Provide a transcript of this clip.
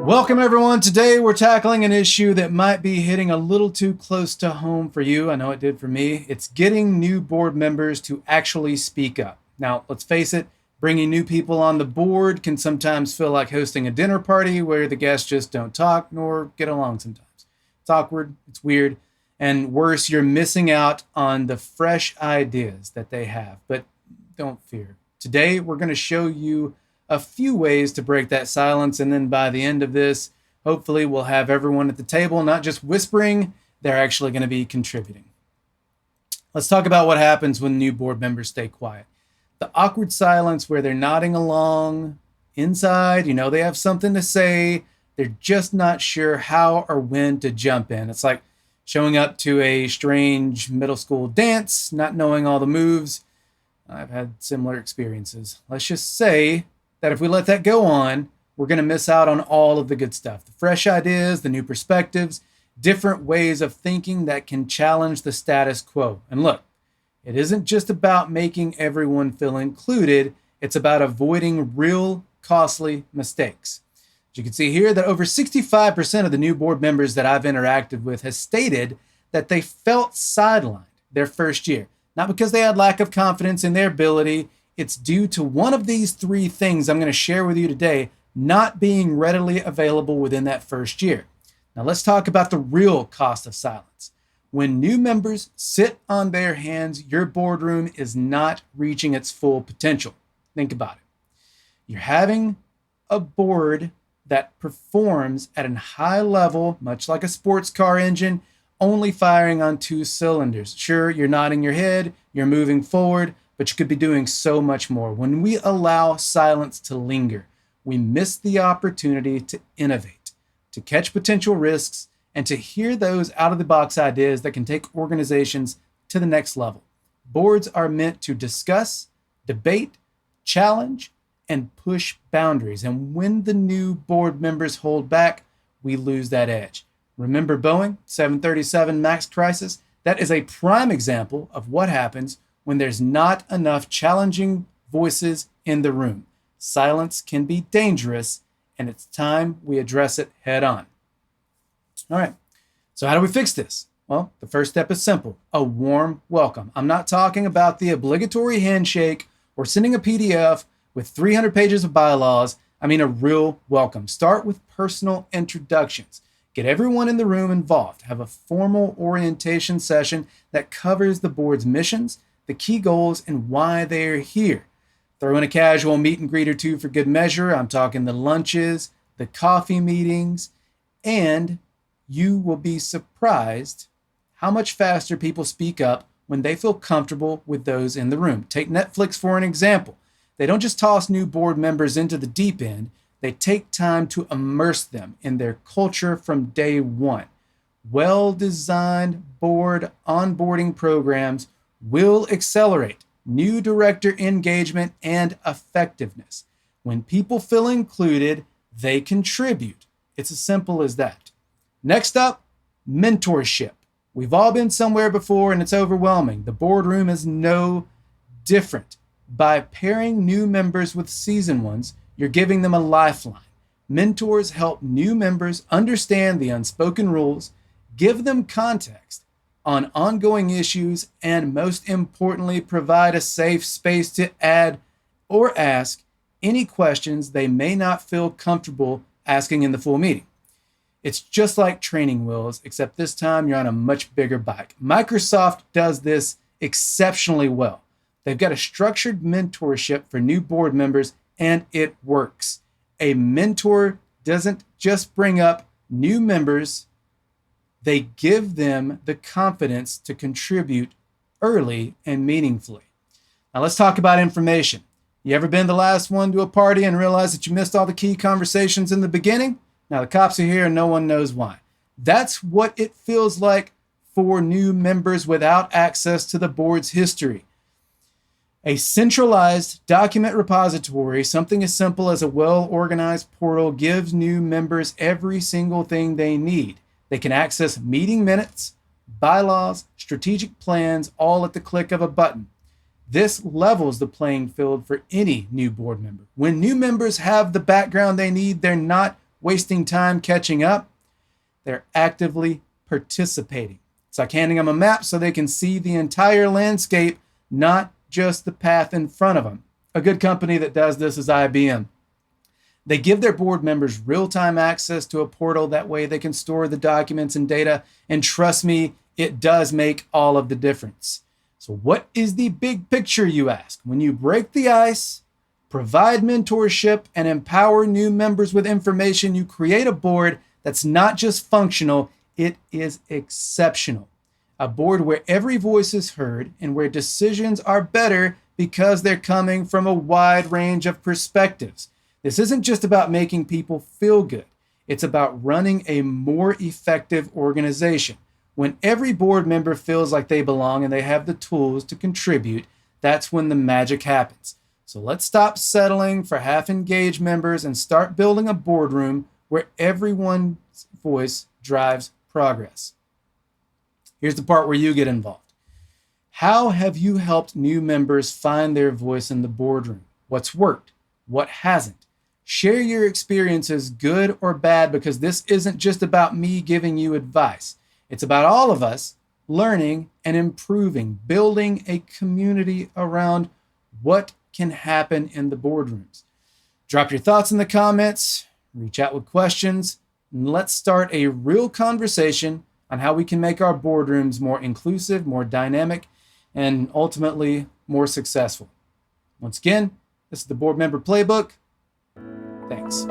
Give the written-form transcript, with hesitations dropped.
Welcome, everyone. Today we're tackling an issue that might be hitting a little too close to home for you. I know it did for me. It's getting new board members to actually speak up. Now, let's face it, bringing new people on the board can sometimes feel like hosting a dinner party where the guests just don't talk nor get along sometimes. It's awkward, it's weird, and worse, you're missing out on the fresh ideas that they have. But don't fear. Today, we're going to show you a few ways to break that silence. And then by the end of this, hopefully we'll have everyone at the table, not just whispering, they're actually going to be contributing. Let's talk about what happens when new board members stay quiet. The awkward silence where they're nodding along inside, they have something to say. They're just not sure how or when to jump in. It's like showing up to a strange middle school dance, not knowing all the moves. I've had similar experiences. Let's just say that if we let that go on, we're going to miss out on all of the good stuff. The fresh ideas, the new perspectives, different ways of thinking that can challenge the status quo. And look, it isn't just about making everyone feel included. It's about avoiding real costly mistakes. As you can see here, that over 65% of the new board members that I've interacted with has stated that they felt sidelined their first year. Not because they had lack of confidence in their ability. It's due to one of these three things I'm going to share with you today not being readily available within that first year. Now let's talk about the real cost of silence. When new members sit on their hands, your boardroom is not reaching its full potential. Think about it. You're having a board that performs at a high level, much like a sports car engine, only firing on two cylinders. Sure, you're nodding your head, you're moving forward, but you could be doing so much more. When we allow silence to linger, we miss the opportunity to innovate, to catch potential risks, and to hear those out-of-the-box ideas that can take organizations to the next level. Boards are meant to discuss, debate, challenge, and push boundaries. And when the new board members hold back, we lose that edge. Remember Boeing 737 MAX crisis? That is a prime example of what happens when there's not enough challenging voices in the room. Silence can be dangerous, and it's time we address it head on. All right, so how do we fix this? Well, the first step is simple: a warm welcome. I'm not talking about the obligatory handshake or sending a PDF with 300 pages of bylaws. I mean a real welcome. Start with personal introductions. Get everyone in the room involved. Have a formal orientation session that covers the board's missions, the key goals, and why they're here. Throw in a casual meet and greet or two for good measure. I'm talking the lunches, the coffee meetings, and you will be surprised how much faster people speak up when they feel comfortable with those in the room. Take Netflix for an example. They don't just toss new board members into the deep end. They take time to immerse them in their culture from day one. Well-designed board onboarding programs will accelerate new director engagement and effectiveness. When people feel included, they contribute. It's as simple as that. Next up, mentorship. We've all been somewhere before and it's overwhelming. The boardroom is no different. By pairing new members with seasoned ones, you're giving them a lifeline. Mentors help new members understand the unspoken rules, give them context on ongoing issues, and most importantly, provide a safe space to add or ask any questions they may not feel comfortable asking in the full meeting. It's just like training wheels, except this time you're on a much bigger bike. Microsoft does this exceptionally well. They've got a structured mentorship for new board members, and it works. A mentor doesn't just bring up new members, they give them the confidence to contribute early and meaningfully. Now let's talk about information. You ever been the last one to a party and realized that you missed all the key conversations in the beginning? Now the cops are here and no one knows why. That's what it feels like for new members without access to the board's history. A centralized document repository, something as simple as a well-organized portal, gives new members every single thing they need. They can access meeting minutes, bylaws, strategic plans, all at the click of a button. This levels the playing field for any new board member. When new members have the background they need, they're not wasting time catching up. They're actively participating. It's like handing them a map so they can see the entire landscape, not just the path in front of them. A good company that does this is IBM. They give their board members real-time access to a portal. That way they can store the documents and data. And trust me, it does make all of the difference. So what is the big picture, you ask? When you break the ice, provide mentorship, and empower new members with information, you create a board that's not just functional, it is exceptional. A board where every voice is heard and where decisions are better because they're coming from a wide range of perspectives. This isn't just about making people feel good. It's about running a more effective organization. When every board member feels like they belong and they have the tools to contribute, that's when the magic happens. So let's stop settling for half-engaged members and start building a boardroom where everyone's voice drives progress. Here's the part where you get involved. How have you helped new members find their voice in the boardroom? What's worked? What hasn't? Share your experiences, good or bad, because this isn't just about me giving you advice. It's about all of us learning and improving, building a community around what can happen in the boardrooms. Drop your thoughts in the comments, reach out with questions, and let's start a real conversation on how we can make our boardrooms more inclusive, more dynamic, and ultimately more successful. Once again, this is the Board Member Playbook. Thanks.